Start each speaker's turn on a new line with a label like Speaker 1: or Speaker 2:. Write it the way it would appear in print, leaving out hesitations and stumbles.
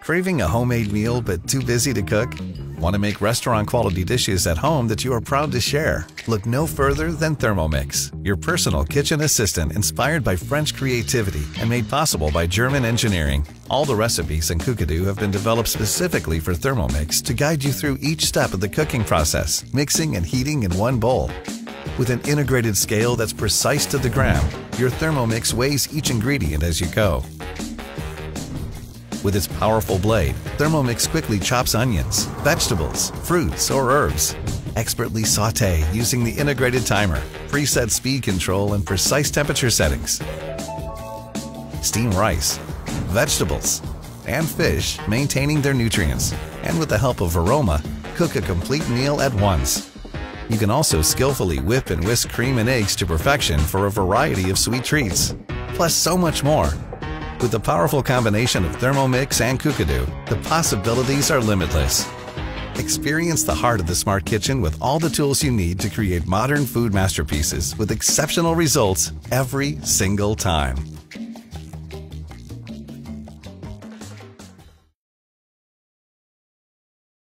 Speaker 1: Craving a homemade meal but too busy to cook? Want to make restaurant-quality dishes at home that you are proud to share? Look no further than Thermomix, your personal kitchen assistant inspired by French creativity and made possible by German engineering. All the recipes in Cookidoo have been developed specifically for Thermomix to guide you through each step of the cooking process, mixing and heating in one bowl. With an integrated scale that's precise to the gram, your Thermomix weighs each ingredient as you go. With its powerful blade, Thermomix quickly chops onions, vegetables, fruits, or herbs. Expertly sauté using the integrated timer, preset speed control, and precise temperature settings. Steam rice, vegetables, and fish, maintaining their nutrients. And with the help of 𝗲𝕗𝗋𝗄, cook a complete meal at once. You can also skillfully whip and whisk cream and eggs to perfection for a variety of sweet treats. Plus so much more. With the powerful combination of Thermomix and Cookidoo, the possibilities are limitless. Experience the heart of the smart kitchen with all the tools you need to create modern food masterpieces with exceptional results every single time.